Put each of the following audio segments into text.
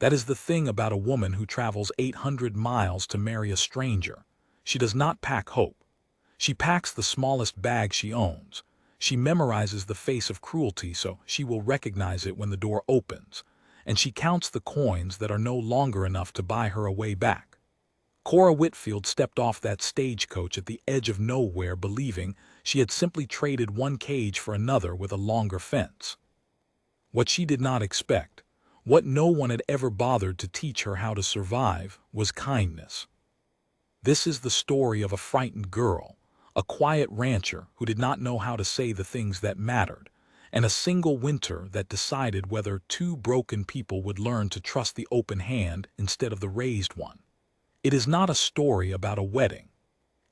That is the thing about a woman who travels 800 miles to marry a stranger. She does not pack hope. She packs the smallest bag she owns. She memorizes the face of cruelty so she will recognize it when the door opens. And she counts the coins that are no longer enough to buy her a way back. Cora Whitfield stepped off that stagecoach at the edge of nowhere believing she had simply traded one cage for another with a longer fence. What she did not expect, what no one had ever bothered to teach her how to survive, was kindness. This is the story of a frightened girl, a quiet rancher who did not know how to say the things that mattered, and a single winter that decided whether two broken people would learn to trust the open hand instead of the raised one. It is not a story about a wedding.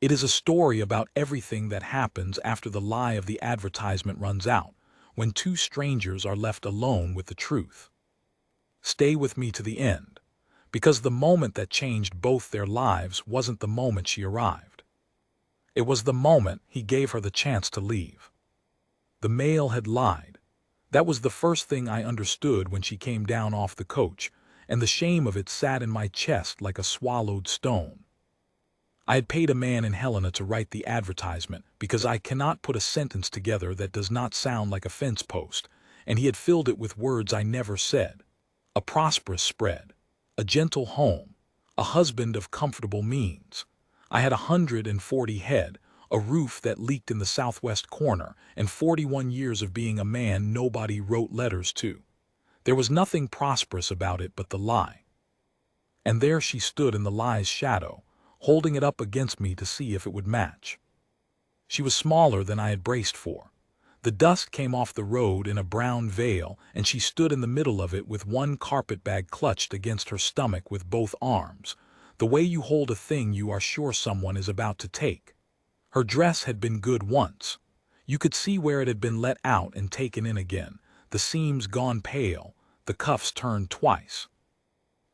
It is a story about everything that happens after the lie of the advertisement runs out, when two strangers are left alone with the truth. Stay with me to the end, because the moment that changed both their lives wasn't the moment she arrived. It was the moment he gave her the chance to leave. The mail had lied. That was the first thing I understood when she came down off the coach, and the shame of it sat in my chest like a swallowed stone. I had paid a man in Helena to write the advertisement because I cannot put a sentence together that does not sound like a fence post, and he had filled it with words I never said. A prosperous spread, a gentle home, a husband of comfortable means. I had 140 head, a roof that leaked in the southwest corner, and 41 years of being a man nobody wrote letters to. There was nothing prosperous about it but the lie. And there she stood in the lie's shadow, holding it up against me to see if it would match. She was smaller than I had braced for. The dust came off the road in a brown veil, and she stood in the middle of it with one carpetbag clutched against her stomach with both arms, the way you hold a thing you are sure someone is about to take. Her dress had been good once. You could see where it had been let out and taken in again, the seams gone pale, the cuffs turned twice.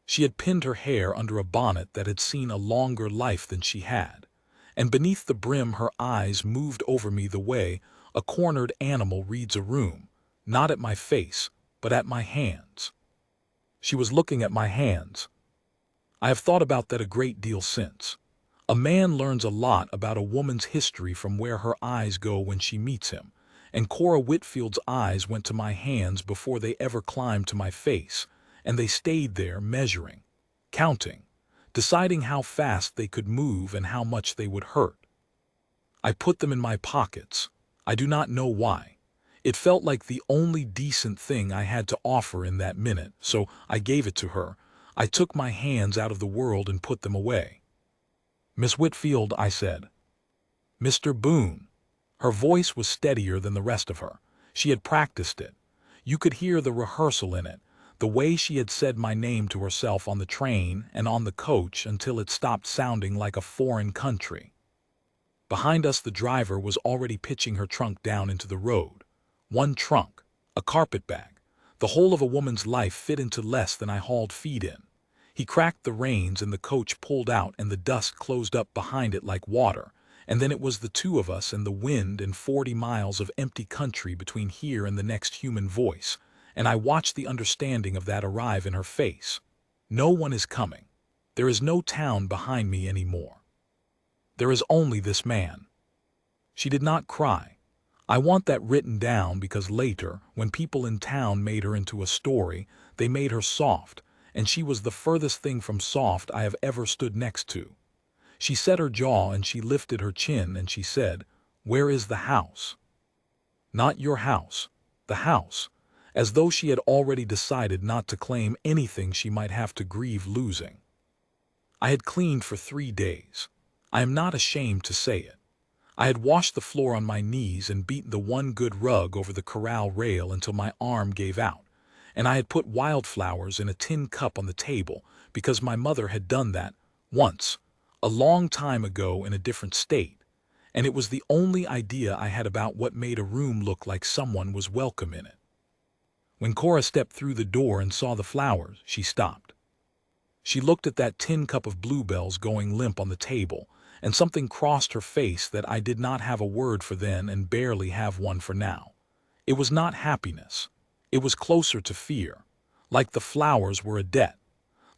She had pinned her hair under a bonnet that had seen a longer life than she had, and beneath the brim her eyes moved over me the way a cornered animal reads a room, not at my face, but at my hands. She was looking at my hands. I have thought about that a great deal since. A man learns a lot about a woman's history from where her eyes go when she meets him, and Cora Whitfield's eyes went to my hands before they ever climbed to my face, and they stayed there measuring, counting, deciding how fast they could move and how much they would hurt. I put them in my pockets. I do not know why. It felt like the only decent thing I had to offer in that minute, so I gave it to her. I took my hands out of the world and put them away. "Miss Whitfield," I said. "Mr. Boone." Her voice was steadier than the rest of her. She had practiced it. You could hear the rehearsal in it, the way she had said my name to herself on the train and on the coach until it stopped sounding like a foreign country. Behind us the driver was already pitching her trunk down into the road. One trunk, a carpetbag, the whole of a woman's life fit into less than I hauled feet in. He cracked the reins and the coach pulled out and the dust closed up behind it like water, and then it was the two of us and the wind and 40 miles of empty country between here and the next human voice, and I watched the understanding of that arrive in her face. No one is coming. There is no town behind me anymore. There is only this man. She did not cry. I want that written down because later, when people in town made her into a story, they made her soft, and she was the furthest thing from soft I have ever stood next to. She set her jaw and she lifted her chin and she said, "Where is the house?" Not your house, the house, as though she had already decided not to claim anything she might have to grieve losing. I had cleaned for 3 days. I am not ashamed to say it. I had washed the floor on my knees and beaten the one good rug over the corral rail until my arm gave out, and I had put wildflowers in a tin cup on the table because my mother had done that once, a long time ago in a different state, and it was the only idea I had about what made a room look like someone was welcome in it. When Cora stepped through the door and saw the flowers, she stopped. She looked at that tin cup of bluebells going limp on the table, and something crossed her face that I did not have a word for then and barely have one for now. It was not happiness. It was closer to fear, like the flowers were a debt.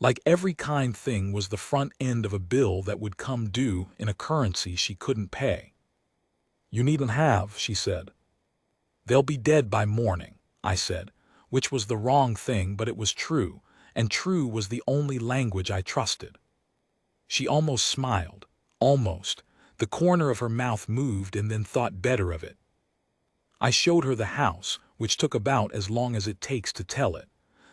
Like every kind thing was the front end of a bill that would come due in a currency she couldn't pay. "You needn't have," she said. "They'll be dead by morning," I said, which was the wrong thing, but it was true, and true was the only language I trusted. She almost smiled. Almost. The corner of her mouth moved and then thought better of it. I showed her the house, which took about as long as it takes to tell it.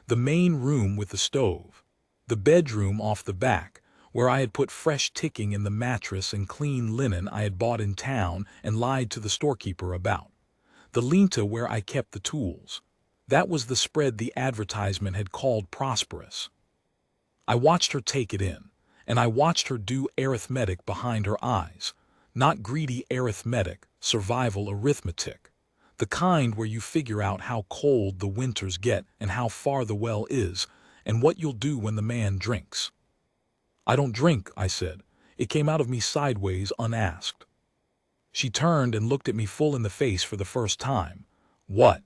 The main room with the stove. The bedroom off the back, where I had put fresh ticking in the mattress and clean linen I had bought in town and lied to the storekeeper about. The linta where I kept the tools. That was the spread the advertisement had called prosperous. I watched her take it in, and I watched her do arithmetic behind her eyes. Not greedy arithmetic, survival arithmetic. The kind where you figure out how cold the winters get and how far the well is, and what you'll do when the man drinks. "I don't drink," I said. It came out of me sideways, unasked. She turned and looked at me full in the face for the first time. "What?"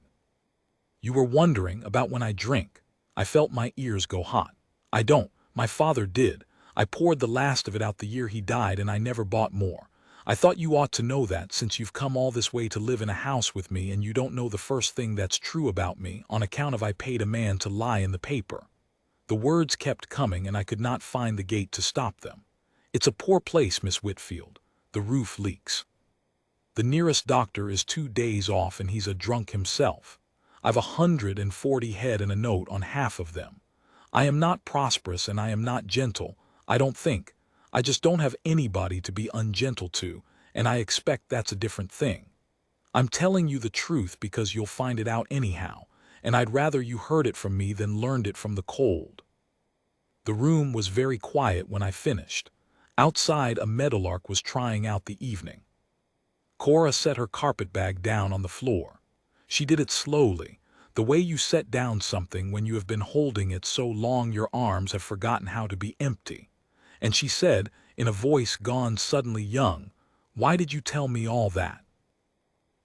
"You were wondering about when I drink." I felt my ears go hot. "I don't. My father did. I poured the last of it out the year he died, and I never bought more. I thought you ought to know that, since you've come all this way to live in a house with me and you don't know the first thing that's true about me on account of I paid a man to lie in the paper." The words kept coming and I could not find the gate to stop them. "It's a poor place, Miss Whitfield. The roof leaks. The nearest doctor is 2 days off and he's a drunk himself. I've 140 head and a note on half of them. I am not prosperous and I am not gentle, I don't think. I just don't have anybody to be ungentle to, and I expect that's a different thing. I'm telling you the truth because you'll find it out anyhow, and I'd rather you heard it from me than learned it from the cold." The room was very quiet when I finished. Outside, a meadowlark was trying out the evening. Cora set her carpetbag down on the floor. She did it slowly, the way you set down something when you have been holding it so long your arms have forgotten how to be empty. And she said, in a voice gone suddenly young, "Why did you tell me all that?"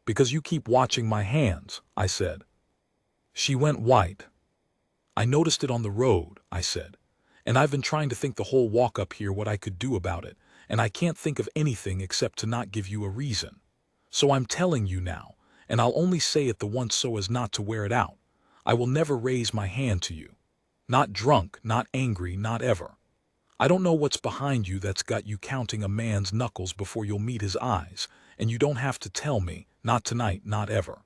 "Because you keep watching my hands," I said. She went white. "I noticed it on the road," I said. "And I've been trying to think the whole walk up here what I could do about it, and I can't think of anything except to not give you a reason. So I'm telling you now, and I'll only say it the once so as not to wear it out. I will never raise my hand to you. Not drunk, not angry, not ever. I don't know what's behind you that's got you counting a man's knuckles before you'll meet his eyes, and you don't have to tell me, not tonight, not ever.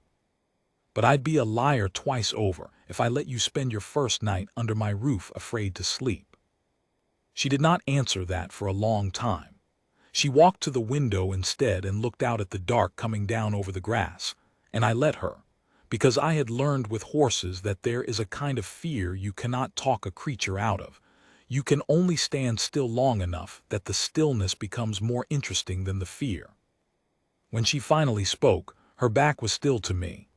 But I'd be a liar twice over if I let you spend your first night under my roof afraid to sleep." She did not answer that for a long time. She walked to the window instead and looked out at the dark coming down over the grass, and I let her, because I had learned with horses that there is a kind of fear you cannot talk a creature out of. You can only stand still long enough that the stillness becomes more interesting than the fear. When she finally spoke, her back was still to me.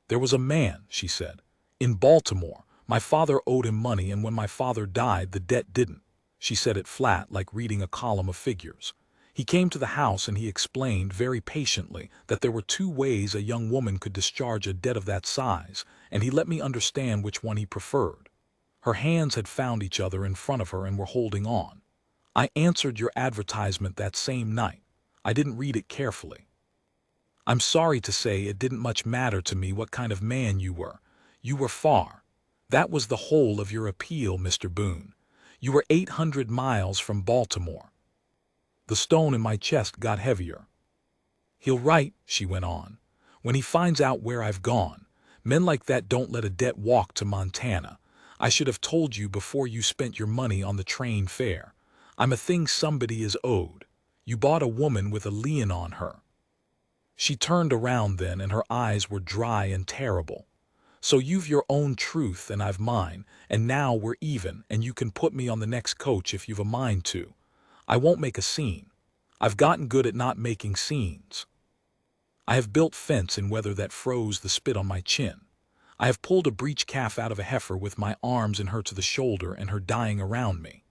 "There was a man," she said, "in Baltimore. My father owed him money, and when my father died, the debt didn't." She said it flat, like reading a column of figures. "He came to the house and he explained very patiently that there were 2 ways a young woman could discharge a debt of that size, and he let me understand which one he preferred. Her hands had found each other in front of her and were holding on. I answered your advertisement that same night. I didn't read it carefully. I'm sorry to say it didn't much matter to me what kind of man you were. You were far. That was the whole of your appeal, Mr. Boone. You were 800 miles from Baltimore." The stone in my chest got heavier. "He'll write," she went on, "when he finds out where I've gone. Men like that don't let a debt walk to Montana. I should have told you before you spent your money on the train fare. I'm a thing somebody is owed. You bought a woman with a lien on her." She turned around then, and her eyes were dry and terrible. "So you've your own truth and I've mine, and now we're even, and you can put me on the next coach if you've a mind to. I won't make a scene. I've gotten good at not making scenes. I have built fence in weather that froze the spit on my chin. I have pulled a breech calf out of a heifer with my arms in her to the shoulder and her dying around me.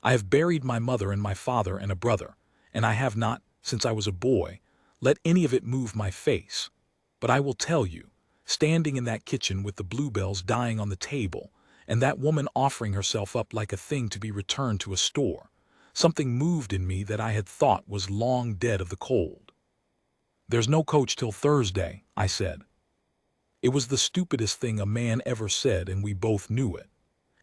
I have buried my mother and my father and a brother, and I have not, since I was a boy, let any of it move my face. But I will tell you, standing in that kitchen with the bluebells dying on the table, and that woman offering herself up like a thing to be returned to a store. Something moved in me that I had thought was long dead of the cold. "There's no coach till Thursday," I said. It was the stupidest thing a man ever said, and we both knew it.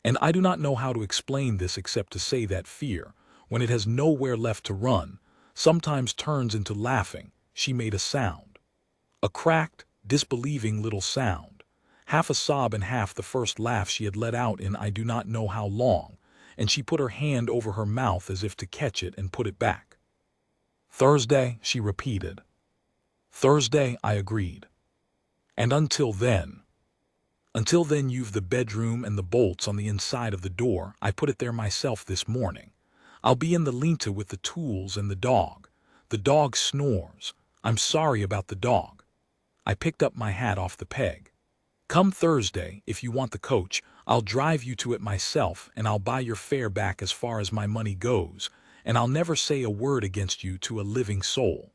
And I do not know how to explain this except to say that fear, when it has nowhere left to run, sometimes turns into laughing. She made a sound. A cracked, disbelieving little sound. Half a sob and half the first laugh she had let out in I do not know how long, and she put her hand over her mouth as if to catch it and put it back. "Thursday," she repeated. "Thursday," I agreed. "And until then?" "Until then you've the bedroom and the bolts on the inside of the door. I put it there myself this morning. I'll be in the lean-to with the tools and the dog. The dog snores. I'm sorry about the dog." I picked up my hat off the peg. "Come Thursday, if you want the coach, I'll drive you to it myself, and I'll buy your fare back as far as my money goes, and I'll never say a word against you to a living soul."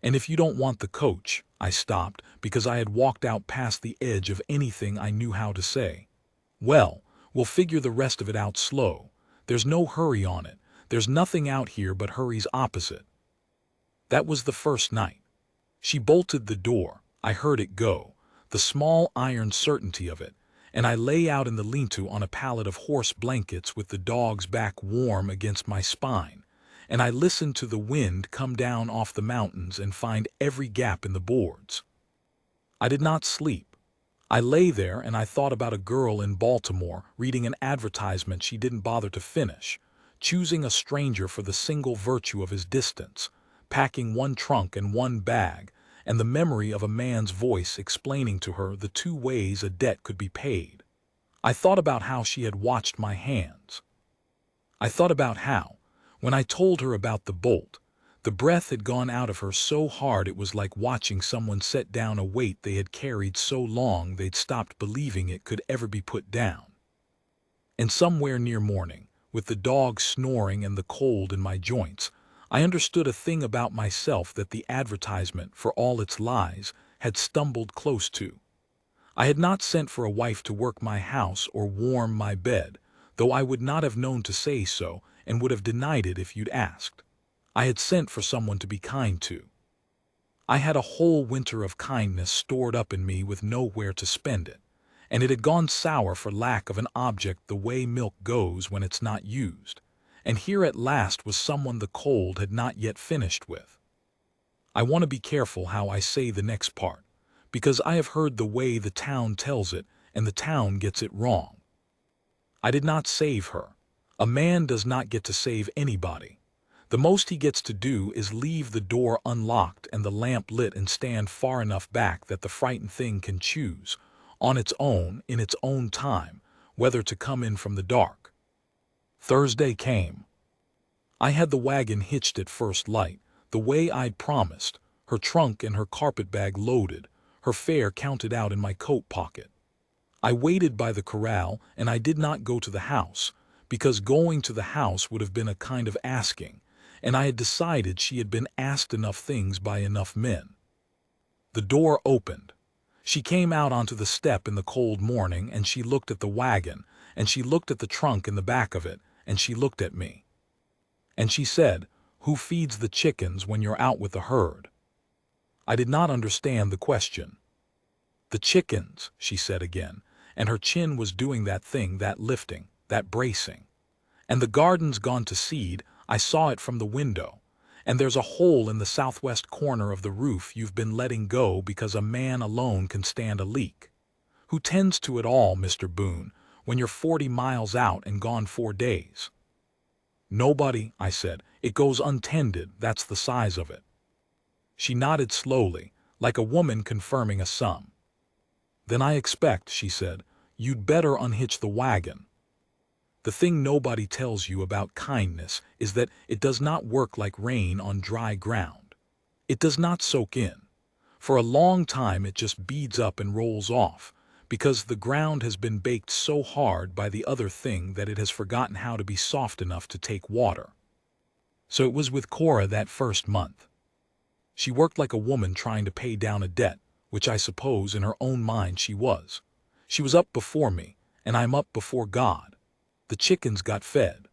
"And if you don't want the coach," I stopped, because I had walked out past the edge of anything I knew how to say. "Well, we'll figure the rest of it out slow. There's no hurry on it. There's nothing out here but hurry's opposite." That was the first night. She bolted the door. I heard it go, the small iron certainty of it, and I lay out in the lean-to on a pallet of horse blankets with the dog's back warm against my spine, and I listened to the wind come down off the mountains and find every gap in the boards. I did not sleep. I lay there and I thought about a girl in Baltimore reading an advertisement she didn't bother to finish, choosing a stranger for the single virtue of his distance, packing one trunk and one bag, and the memory of a man's voice explaining to her the two ways a debt could be paid. I thought about how she had watched my hands. I thought about how, when I told her about the bolt, the breath had gone out of her so hard it was like watching someone set down a weight they had carried so long they'd stopped believing it could ever be put down. And somewhere near morning, with the dog snoring and the cold in my joints, I understood a thing about myself that the advertisement, for all its lies, had stumbled close to. I had not sent for a wife to work my house or warm my bed, though I would not have known to say so and would have denied it if you'd asked. I had sent for someone to be kind to. I had a whole winter of kindness stored up in me with nowhere to spend it, and it had gone sour for lack of an object the way milk goes when it's not used, and here at last was someone the cold had not yet finished with. I want to be careful how I say the next part, because I have heard the way the town tells it, and the town gets it wrong. I did not save her. A man does not get to save anybody. The most he gets to do is leave the door unlocked and the lamp lit and stand far enough back that the frightened thing can choose, on its own, in its own time, whether to come in from the dark. Thursday came. I had the wagon hitched at first light, the way I'd promised, her trunk and her carpetbag loaded, her fare counted out in my coat pocket. I waited by the corral, and I did not go to the house, because going to the house would have been a kind of asking, and I had decided she had been asked enough things by enough men. The door opened. She came out onto the step in the cold morning, and she looked at the wagon, and she looked at the trunk in the back of it, and she looked at me. And she said, "Who feeds the chickens when you're out with the herd?" I did not understand the question. "The chickens," she said again, and her chin was doing that thing, that lifting, that bracing. "And the garden's gone to seed, I saw it from the window, and there's a hole in the southwest corner of the roof you've been letting go because a man alone can stand a leak. Who tends to it all, Mr. Boone, when you're 40 miles out and gone 4 days?" "Nobody," I said. "It goes untended, that's the size of it." She nodded slowly, like a woman confirming a sum. "Then I expect," she said, "you'd better unhitch the wagon. The thing nobody tells you about kindness is that it does not work like rain on dry ground. It does not soak in. For a long time it just beads up and rolls off, because the ground has been baked so hard by the other thing that it has forgotten how to be soft enough to take water. So it was with Cora that first month. She worked like a woman trying to pay down a debt, which I suppose in her own mind she was. She was up before me, and I'm up before God. The chickens got fed.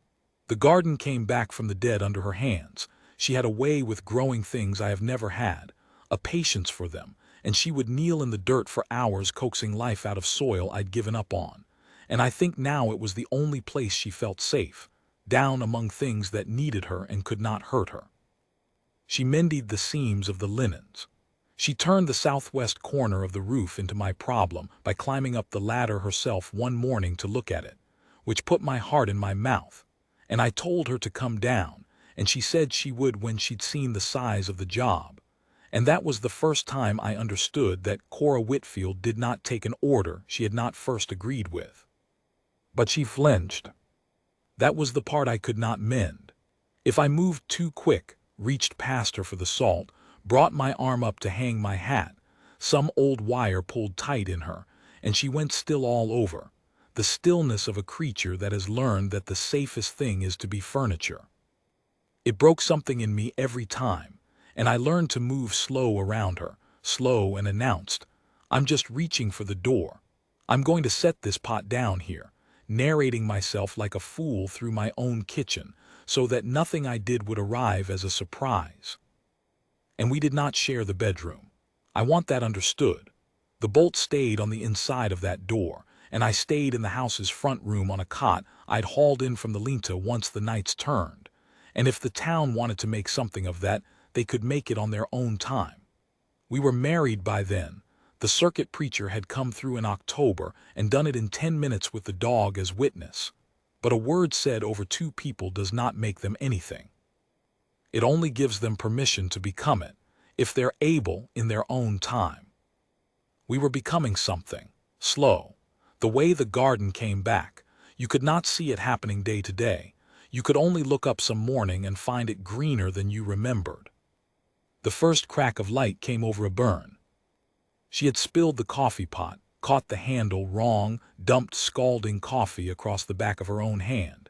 The garden came back from the dead under her hands. She had a way with growing things I have never had, a patience for them, and she would kneel in the dirt for hours coaxing life out of soil I'd given up on. And I think now it was the only place she felt safe, down among things that needed her and could not hurt her. She mended the seams of the linens. She turned the southwest corner of the roof into my problem by climbing up the ladder herself one morning to look at it, which put my heart in my mouth. And I told her to come down, and she said she would when she'd seen the size of the job. And that was the first time I understood that Cora Whitfield did not take an order she had not first agreed with. But she flinched. That was the part I could not mend. If I moved too quick, reached past her for the salt, brought my arm up to hang my hat, some old wire pulled tight in her, and she went still all over, the stillness of a creature that has learned that the safest thing is to be furniture. It broke something in me every time, and I learned to move slow around her, slow, and announced, "I'm just reaching for the door. I'm going to set this pot down here," narrating myself like a fool through my own kitchen, so that nothing I did would arrive as a surprise. And we did not share the bedroom. I want that understood. The bolt stayed on the inside of that door, and I stayed in the house's front room on a cot I'd hauled in from the Linta once the nights turned. And if the town wanted to make something of that, they could make it on their own time. We were married by then. The circuit preacher had come through in October and done it in 10 minutes with the dog as witness. But a word said over two people does not make them anything. It only gives them permission to become it, if they're able in their own time. We were becoming something, slow. The way the garden came back, you could not see it happening day to day. You could only look up some morning and find it greener than you remembered. The first crack of light came over a burn. She had spilled the coffee pot, caught the handle wrong, dumped scalding coffee across the back of her own hand.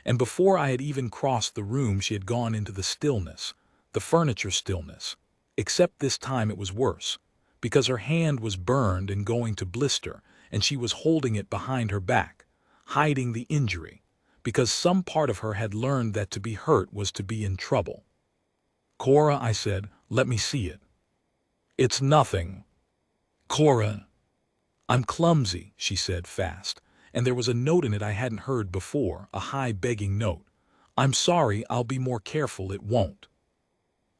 And before I had even crossed the room, she had gone into the stillness, the furniture stillness. Except this time it was worse, because her hand was burned and going to blister, and she was holding it behind her back, hiding the injury, because some part of her had learned that to be hurt was to be in trouble. "Cora," I said, "let me see it." "It's nothing." "Cora." "I'm clumsy," she said fast, and there was a note in it I hadn't heard before, a high begging note. "I'm sorry, I'll be more careful, it won't."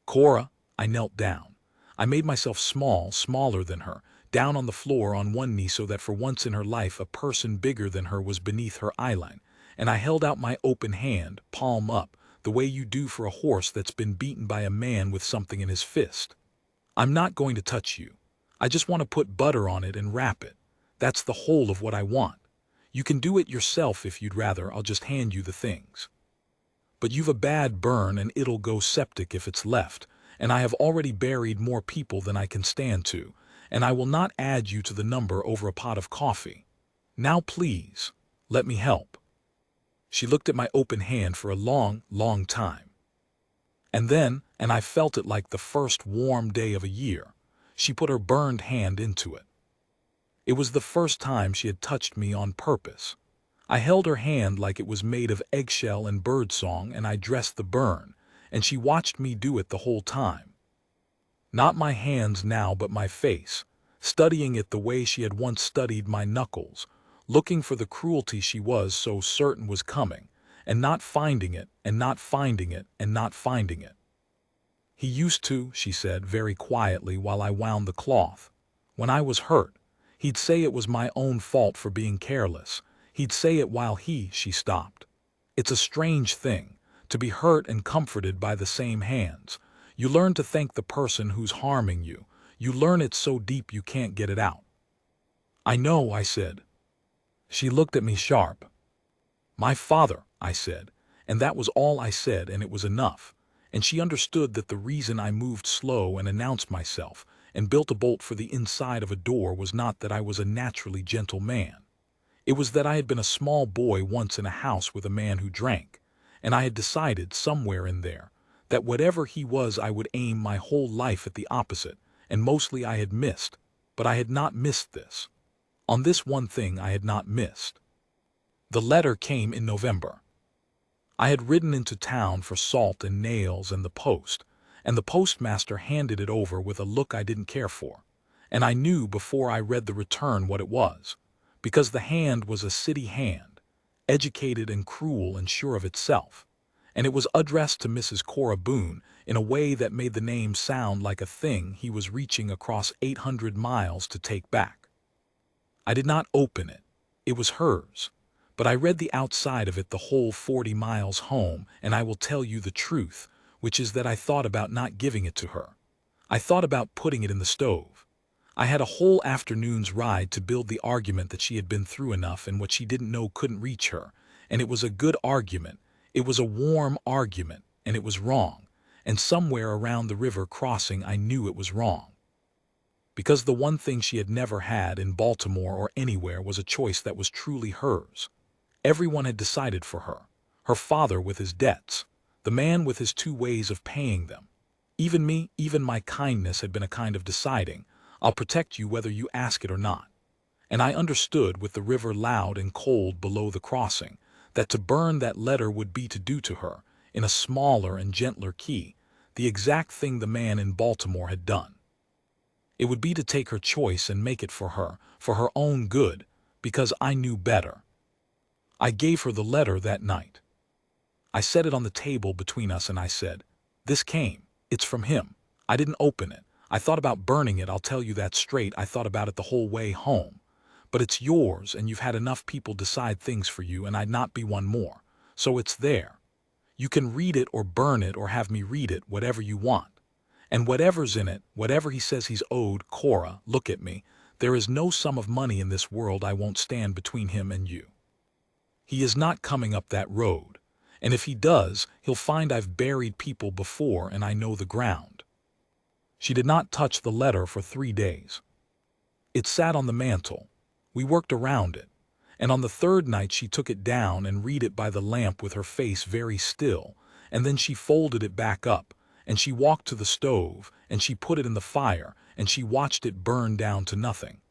"Cora," I knelt down. I made myself small, smaller than her, down on the floor on one knee so that for once in her life a person bigger than her was beneath her eyeline, and I held out my open hand, palm up, the way you do for a horse that's been beaten by a man with something in his fist. "I'm not going to touch you. I just want to put butter on it and wrap it. That's the whole of what I want. You can do it yourself if you'd rather. I'll just hand you the things. But you've a bad burn and it'll go septic if it's left, and I have already buried more people than I can stand to, and I will not add you to the number over a pot of coffee. Now please, let me help." She looked at my open hand for a long, long time. And then, and I felt it like the first warm day of a year, she put her burned hand into it. It was the first time she had touched me on purpose. I held her hand like it was made of eggshell and birdsong, and I dressed the burn, and she watched me do it the whole time. Not my hands now, but my face, studying it the way she had once studied my knuckles, looking for the cruelty she was so certain was coming, and not finding it, and not finding it, and not finding it. "He used to," she said very quietly while I wound the cloth. "When I was hurt, he'd say it was my own fault for being careless. He'd say it while she stopped. It's a strange thing, to be hurt and comforted by the same hands. You learn to thank the person who's harming you. You learn it so deep you can't get it out." "I know," I said. She looked at me sharp. "My father," I said, and that was all I said, and it was enough. And she understood that the reason I moved slow and announced myself and built a bolt for the inside of a door was not that I was a naturally gentle man. It was that I had been a small boy once in a house with a man who drank, and I had decided somewhere in there that whatever he was I would aim my whole life at the opposite, and mostly I had missed, but I had not missed this. On this one thing I had not missed. The letter came in November. I had ridden into town for salt and nails and the postmaster handed it over with a look I didn't care for. And I knew before I read the return what it was, because the hand was a city hand, educated and cruel and sure of itself. And it was addressed to Mrs. Cora Boone in a way that made the name sound like a thing he was reaching across 800 miles to take back. I did not open it. It was hers. But I read the outside of it the whole 40 miles home, and I will tell you the truth, which is that I thought about not giving it to her. I thought about putting it in the stove. I had a whole afternoon's ride to build the argument that she had been through enough and what she didn't know couldn't reach her, and it was a good argument. It was a warm argument, and it was wrong, and somewhere around the river crossing I knew it was wrong. Because the one thing she had never had in Baltimore or anywhere was a choice that was truly hers. Everyone had decided for her. Her father with his debts, the man with his two ways of paying them. Even me, even my kindness had been a kind of deciding, I'll protect you whether you ask it or not. And I understood with the river loud and cold below the crossing, that to burn that letter would be to do to her, in a smaller and gentler key, the exact thing the man in Baltimore had done. It would be to take her choice and make it for her own good, because I knew better. I gave her the letter that night. I set it on the table between us and I said, "This came. It's from him. I didn't open it. I thought about burning it, I'll tell you that straight. I thought about it the whole way home. But it's yours and you've had enough people decide things for you and I'd not be one more. So it's there. You can read it or burn it or have me read it, whatever you want. And whatever's in it, whatever he says he's owed, Cora, look at me. There is no sum of money in this world I won't stand between him and you. He is not coming up that road, and if he does, he'll find I've buried people before and I know the ground." She did not touch the letter for 3 days. It sat on the mantel. We worked around it, and on the third night she took it down and read it by the lamp with her face very still, and then she folded it back up, and she walked to the stove, and she put it in the fire, and she watched it burn down to nothing.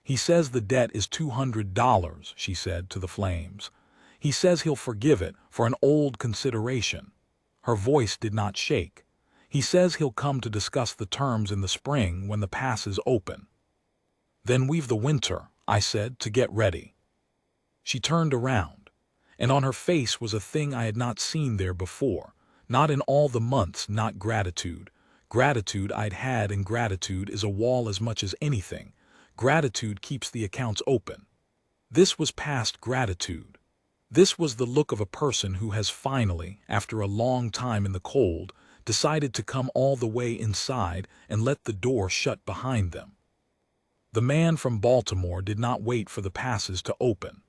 "He says the debt is $200, she said to the flames. "He says he'll forgive it for an old consideration." Her voice did not shake. "He says he'll come to discuss the terms in the spring when the pass is open." "Then we've the winter," I said, "to get ready." She turned around, and on her face was a thing I had not seen there before, not in all the months, not gratitude. Gratitude I'd had, and gratitude is a wall as much as anything. Gratitude keeps the accounts open. This was past gratitude. This was the look of a person who has finally, after a long time in the cold, decided to come all the way inside and let the door shut behind them. The man from Baltimore did not wait for the passes to open.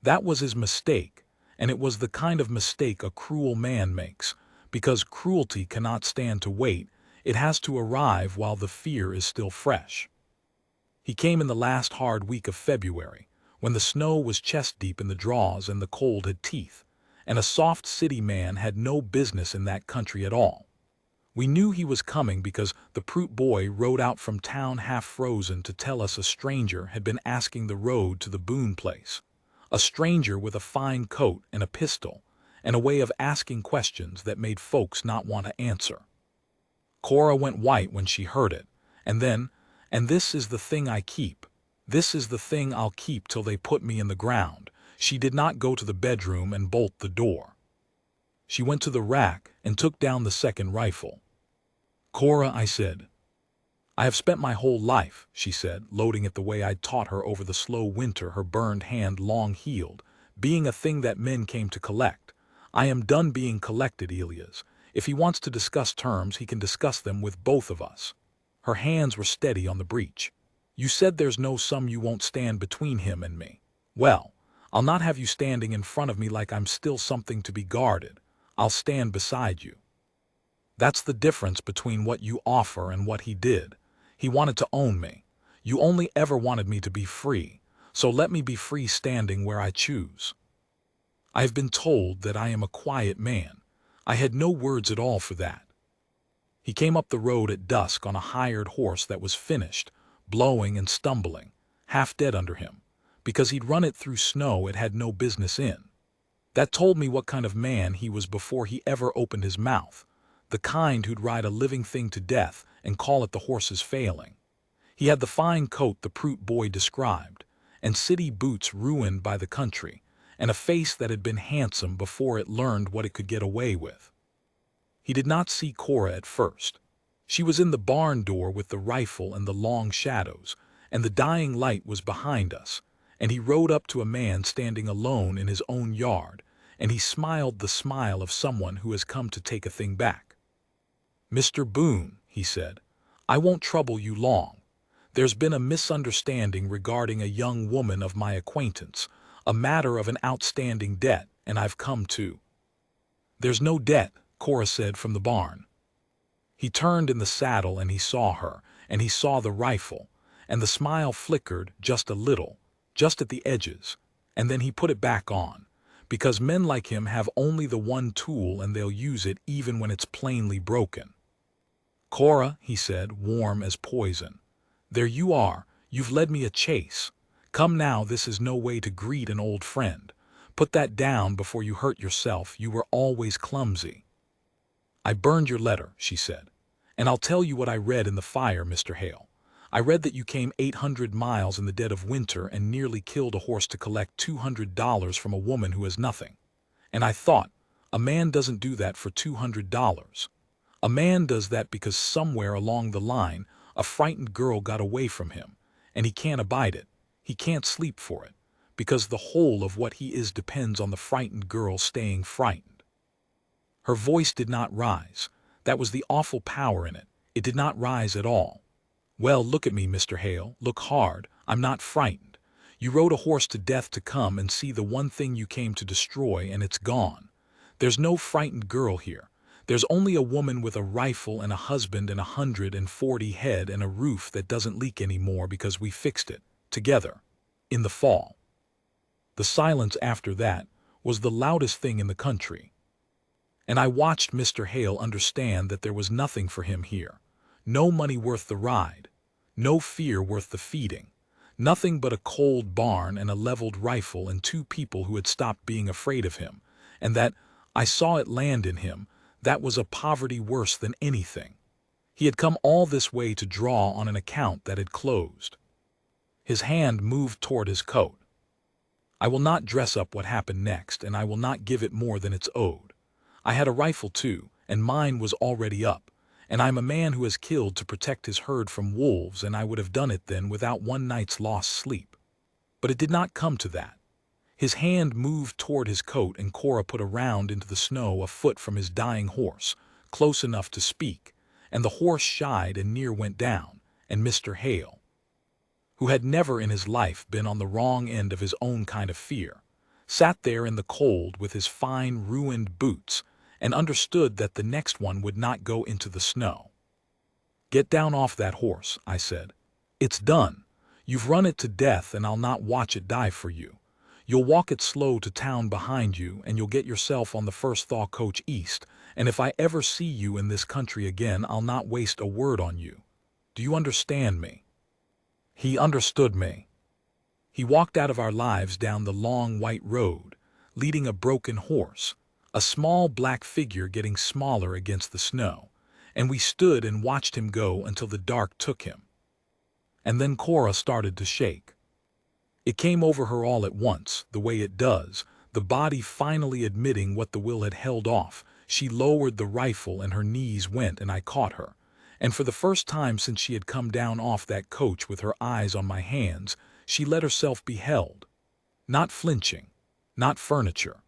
That was his mistake, and it was the kind of mistake a cruel man makes, because cruelty cannot stand to wait. It has to arrive while the fear is still fresh. He came in the last hard week of February, when the snow was chest-deep in the draws and the cold had teeth, and a soft city man had no business in that country at all. We knew he was coming because the Prute boy rode out from town half frozen to tell us a stranger had been asking the road to the Boone place. A stranger with a fine coat and a pistol, and a way of asking questions that made folks not want to answer. Cora went white when she heard it, and then, "And this is the thing I keep. This is the thing I'll keep till they put me in the ground." She did not go to the bedroom and bolt the door. She went to the rack and took down the second rifle. "Cora," I said. "I have spent my whole life," she said, loading it the way I'd taught her over the slow winter, her burned hand long healed, "being a thing that men came to collect. I am done being collected, Elias. If he wants to discuss terms, he can discuss them with both of us." Her hands were steady on the breech. "You said there's no sum you won't stand between him and me. Well, I'll not have you standing in front of me like I'm still something to be guarded. I'll stand beside you. That's the difference between what you offer and what he did. He wanted to own me. You only ever wanted me to be free, so let me be free standing where I choose. I have been told that I am a quiet man. I had no words at all for that." He came up the road at dusk on a hired horse that was finished, blowing and stumbling, half dead under him, because he'd run it through snow it had no business in. That told me what kind of man he was before he ever opened his mouth, the kind who'd ride a living thing to death and call it the horse's failing. He had the fine coat the Prout boy described, and city boots ruined by the country, and a face that had been handsome before it learned what it could get away with. He did not see Cora at first. She was in the barn door with the rifle and the long shadows, and the dying light was behind us, and he rode up to a man standing alone in his own yard, and he smiled the smile of someone who has come to take a thing back. "Mr. Boone," he said, "I won't trouble you long. There's been a misunderstanding regarding a young woman of my acquaintance, a matter of an outstanding debt, and I've come to—" "There's no debt," Cora said from the barn. He turned in the saddle and he saw her, and he saw the rifle, and the smile flickered just a little, just at the edges, and then he put it back on, because men like him have only the one tool and they'll use it even when it's plainly broken. "Cora," he said, warm as poison, "there you are, you've led me a chase. Come now, this is no way to greet an old friend. Put that down before you hurt yourself, you were always clumsy." "I burned your letter," she said, "and I'll tell you what I read in the fire, Mr. Hale. I read that you came 800 miles in the dead of winter and nearly killed a horse to collect $200 from a woman who has nothing. And I thought, a man doesn't do that for $200. A man does that because somewhere along the line a frightened girl got away from him, and he can't abide it, he can't sleep for it, because the whole of what he is depends on the frightened girl staying frightened." Her voice did not rise. That was the awful power in it. It did not rise at all. "Well, look at me, Mr. Hale, look hard. I'm not frightened. You rode a horse to death to come and see the one thing you came to destroy, and it's gone. There's no frightened girl here. There's only a woman with a rifle and a husband and 140 head and a roof that doesn't leak anymore because we fixed it, together, in the fall." The silence after that was the loudest thing in the country. And I watched Mr. Hale understand that there was nothing for him here. No money worth the ride, no fear worth the feeding, nothing but a cold barn and a leveled rifle and two people who had stopped being afraid of him, and that, I saw it land in him, that was a poverty worse than anything. He had come all this way to draw on an account that had closed. His hand moved toward his coat. "I will not dress up what happened next, and I will not give it more than it's owed. I had a rifle too, and mine was already up, and I'm a man who has killed to protect his herd from wolves, and I would have done it then without one night's lost sleep. But it did not come to that." His hand moved toward his coat, and Cora put a round into the snow a foot from his dying horse, close enough to speak, and the horse shied and near went down, and Mr. Hale, who had never in his life been on the wrong end of his own kind of fear, sat there in the cold with his fine ruined boots, and understood that the next one would not go into the snow. "Get down off that horse," I said. "It's done. You've run it to death, and I'll not watch it die for you. You'll walk it slow to town behind you, and you'll get yourself on the first thaw coach east, and if I ever see you in this country again, I'll not waste a word on you. Do you understand me?" He understood me. He walked out of our lives down the long white road, leading a broken horse, a small black figure getting smaller against the snow, and we stood and watched him go until the dark took him. And then Cora started to shake. It came over her all at once, the way it does, the body finally admitting what the will had held off. She lowered the rifle and her knees went, and I caught her. And for the first time since she had come down off that coach with her eyes on my hands, she let herself be held. Not flinching, not furniture.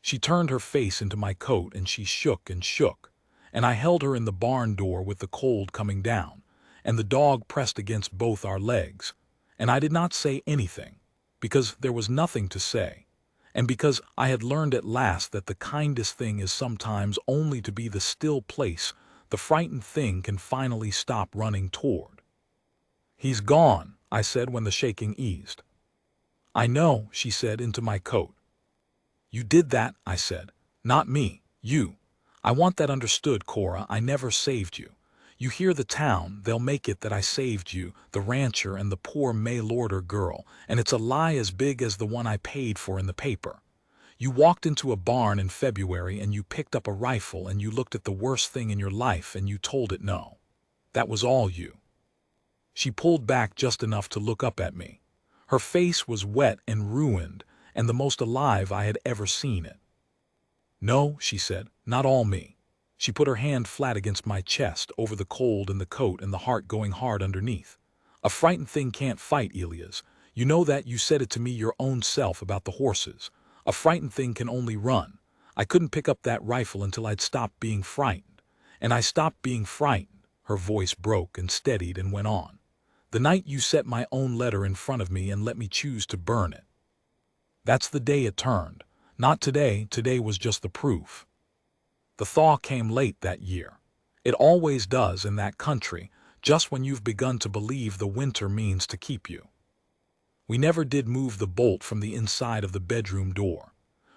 She turned her face into my coat and she shook and shook, and I held her in the barn door with the cold coming down, and the dog pressed against both our legs, and I did not say anything, because there was nothing to say, and because I had learned at last that the kindest thing is sometimes only to be the still place the frightened thing can finally stop running toward. "He's gone," I said when the shaking eased. "I know," she said into my coat. "You did that," I said. "Not me, you. I want that understood, Cora. I never saved you. You hear the town, they'll make it that I saved you, the rancher and the poor mail-order girl, and it's a lie as big as the one I paid for in the paper. You walked into a barn in February and you picked up a rifle and you looked at the worst thing in your life and you told it no. That was all you. She pulled back just enough to look up at me. Her face was wet and ruined, and the most alive I had ever seen it. No, she said, not all me. She put her hand flat against my chest, over the cold and the coat and the heart going hard underneath. A frightened thing can't fight, Elias. You know that, you said it to me your own self about the horses. A frightened thing can only run. I couldn't pick up that rifle until I'd stopped being frightened. And I stopped being frightened. Her voice broke and steadied and went on. The night you set my own letter in front of me and let me choose to burn it. That's the day it turned. Not today, today was just the proof. The thaw came late that year. It always does in that country, just when you've begun to believe the winter means to keep you. We never did move the bolt from the inside of the bedroom door.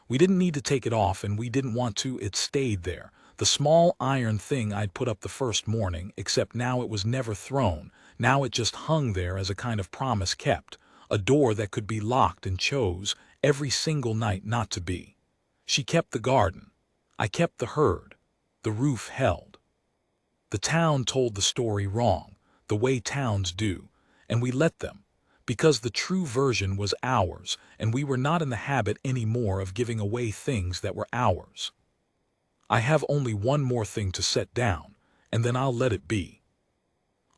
We didn't need to take it off and we didn't want to, it stayed there. The small iron thing I'd put up the first morning, except now it was never thrown. Now it just hung there as a kind of promise kept, a door that could be locked and chose every single night not to be. She kept the garden. I kept the herd. The roof held. The town told the story wrong, the way towns do, and we let them, because the true version was ours, and we were not in the habit anymore of giving away things that were ours. I have only one more thing to set down, and then I'll let it be.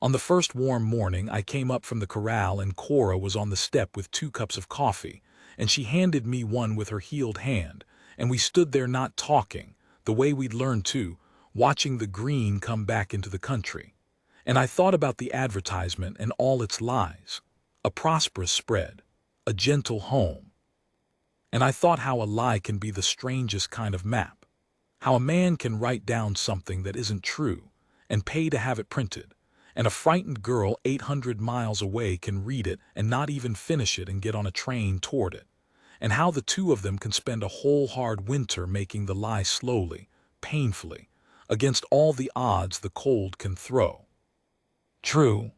On the first warm morning I came up from the corral and Cora was on the step with 2 cups of coffee, and she handed me one with her healed hand, and we stood there not talking, the way we'd learned to, watching the green come back into the country. And I thought about the advertisement and all its lies. A prosperous spread, a gentle home. And I thought how a lie can be the strangest kind of map. How a man can write down something that isn't true and pay to have it printed, and a frightened girl 800 miles away can read it and not even finish it and get on a train toward it, and how the 2 of them can spend a whole hard winter making the lie slowly, painfully, against all the odds the cold can throw. True,